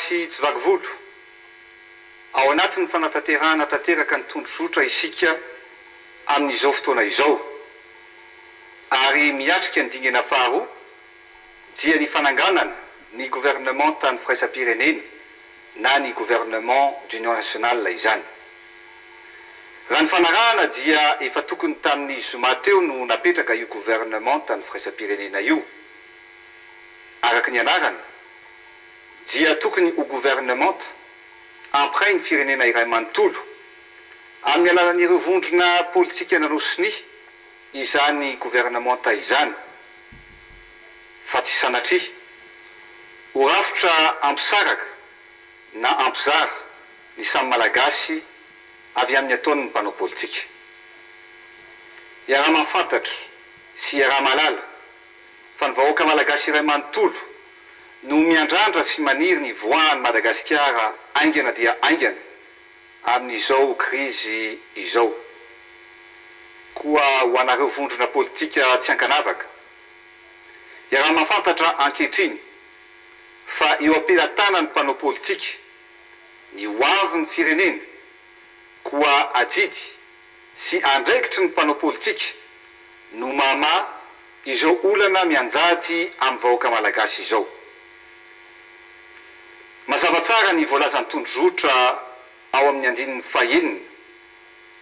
Malagasy tsy vaky volo ao anatin'ny fanatanterahana tanteraka ny tondrozotra isika amin'izao fotoana izao ary miatrika ny dingana faharoa dia ny fananganana ny gouvernement tany firaisam-pirenena na ny gouvernement d'union nationale izany. Raha ny fanarahana dia efa tokony tamin'ny zoma teo no napetraka io gouvernement tany firaisam-pirenena io. Araka ny anarany dia tokony ho gouvernement empray ny firenena iray manontolo amin'ny alalan'ireo vondrona politika nanosiny izany gouvernement izany fa tsy sanatria ho rafitra ampisaraka na ampizara ny samy malagasy avy amin'ny ataon'ny mpanao politika. Iaraha mahafantatra sy iaraha malala fa ny vahoaka malagasy iray manontolo no miandrandra sy maniry ny voahan'ny Madagasikara aingana dia aingana amin'izao krizy izao. Koa ho anareo vondrona politika tsy ankanavaka, iaraha mahafantatra ankehitriny fa eo ampelantanan'ny mpanao politika ny hoavin'ny firenena koa adidy sy andraikitry ny mpanao politika no mama izao olana mianjady amin'ny vahoaka malagasy izao. Mazava tsara ny voalazan'ny tondrozotra ao amin'ny andininy fahenina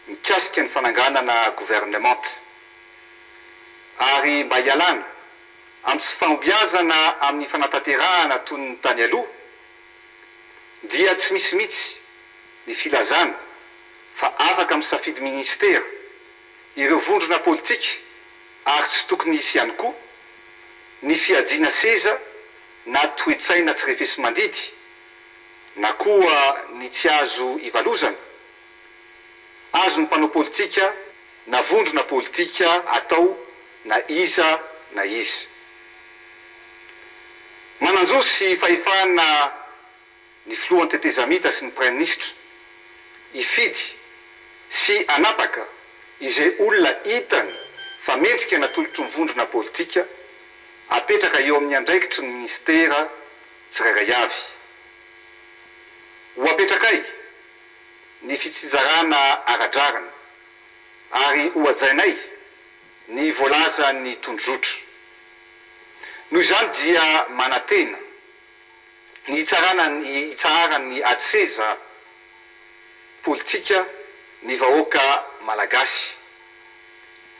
mikasika ny fananganana gouvernement ary mba hialana amin'ny tsy fahombiazana amin'ny fanatanterahana toy ny tany aloha dia tsy misy mihitsy ny filazana fa afaka amin'ny safidy ministera ireo vondrona politika ary tsy tokony hisy ihany koa ny fiadiana seza na toe-tsaina tsy refesy mandidy na koa ny tsy azo ivalozana azo ny mpanao politika na vondrona politika atao na iza na iza. Mananjosy fahefana ny filohan'ny tetezamita sy ny prime ministre ifidy sy anapaka izay olona hitany fa mendrika natolotry ny vondrona politika apetraka eo amin'ny andraikitry ny ministera tsirairay avy. Ho apetrakay ny fitsizarana aradrarana ary ho ajainay ny voalaza ny tondrozotra. Noho izany dia manatena ny itsarany atseza politika ny vahoaka malagasy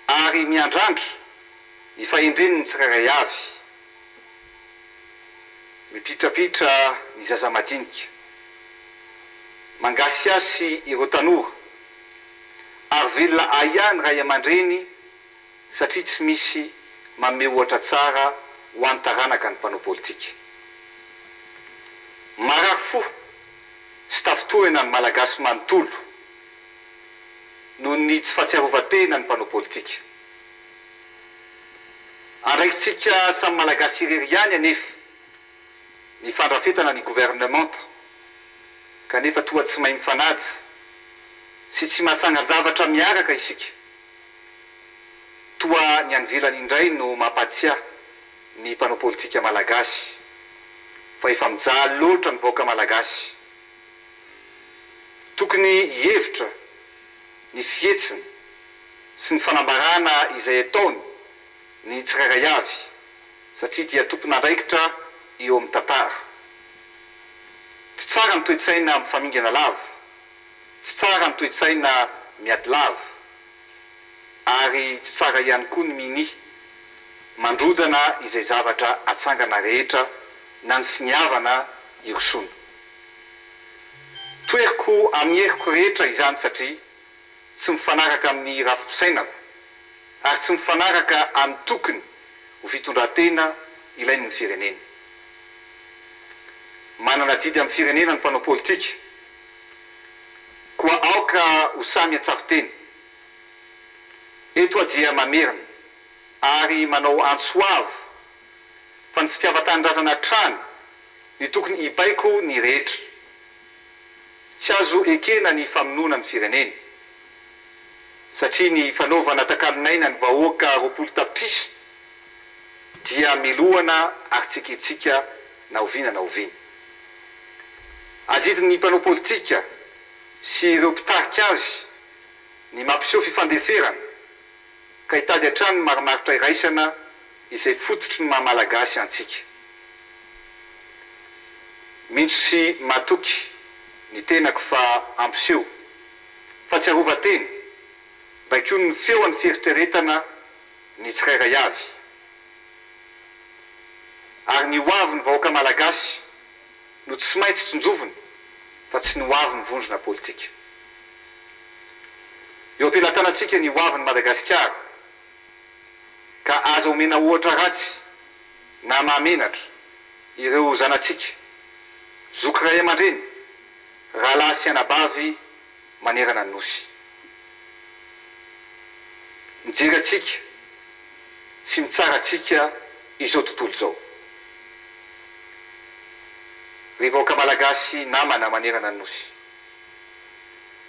ary miandrandra ny fahendreniny tsirairay avy mipitrapitra ny zaza madinika mangasy asy ireo tanora ary velona ahihany ray aman-dreny satria tsy misy manome ohatra tsara ho an'ny taranaka ny mpanao politika. Marary fo sy tafitohina ny malagasy manontolo noho ny tsy fahatsiarovatena ny mpanao politika. Andraikitsika samy malagasy irery ihany anefa ny fandrafetana ny gouvernement kanefa toa tsy mahay mifanaja sy tsy mahatsangan-javatra miaraka isika. Toa ny anvelany indray no mampatsiahy ny mpanao politika malagasy fa efa mijaly loatra ny vahoaka malagasy. Tokony hihevitra ny fihetsiny sy ny fanambarana izay ataony ny tsirairay avy satria dia tompon'andraikitra eo amin'ny tantara. Tsy tsara ny toe-tsaina amin'ny famingana lavo, tsy tsara ny toe-tsaina miady lavo ary tsy tsara ihany koa ny mini mandrodana izay zavatra atsangana rehetra na ny finiavana irosoana. Toeriko amin'ny heriko rehetra izany satria tsy mifanaraka amin'ny rafim-pisainako ary tsy mifanaraka amin'ny tokony ho fitondran-tena ilain'ny firenena. Manana didy amin'ny firenena ny mpanao politika koa aoka ho samy atsaro-teny. Eto dia mamerina ary manao antsoavo fa ny fitiavan-tanindrazana trano ny tokony hibaiko ny rehetra. Tsy azo ekena ny famonoana ny firenena satria ny fanaovana takalinaina ny vahoaka roapolo tapitrisa dia milohana ary tsiketsika na oviana na oviana. adidiny ny mpanao politika sy ireo mpitarika azy ny mampiseho fifandeferana ka hitady hatrany marimaritra iraisana izay fototry ny mahamalagasy antsika. Mindro sy matoky ny tenako fa ampiseho fa tsy arovateny baikio ny feo any fieritreretana ny tsirairay avy ary ny hoavy ny vahoaka malagasy no tsy maintsy tsinjoviny fa tsy ny hoavy ny vondrona politika. Eo ampilatanantsika ny hoavy ny Madagasikara ka aza omena ohatra ratsy na mahamenatra ireo zanatsika zoky ray aman-dreny rahalahy sy anabavy manerana ny nosy. Mijery atsika sy mitsara atsika izao tontolo izao. Ry vahoaka malagasy namana manerana ny nosy,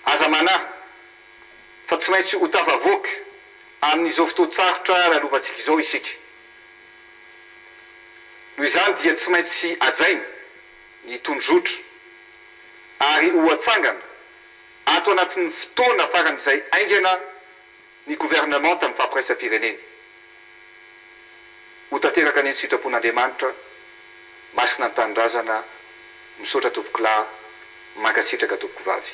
aza manahy fa tsy maintsy ho tafavoaka amin'izao fotoan-tsarotra lalovantsika izao isika. Noho izany dia tsy maintsy ajaina ny tondrotra ary ho atsangana ato anatin'ny fotoana faran'izay aingana ny gouvernement tamin'ny fampiraisam-pirenena. Ho tanteraka ny sitrapon'Andriamanitra, masina ny tanindrazana, misaotra tompoko lahy, mankasitraka tompoko vavy.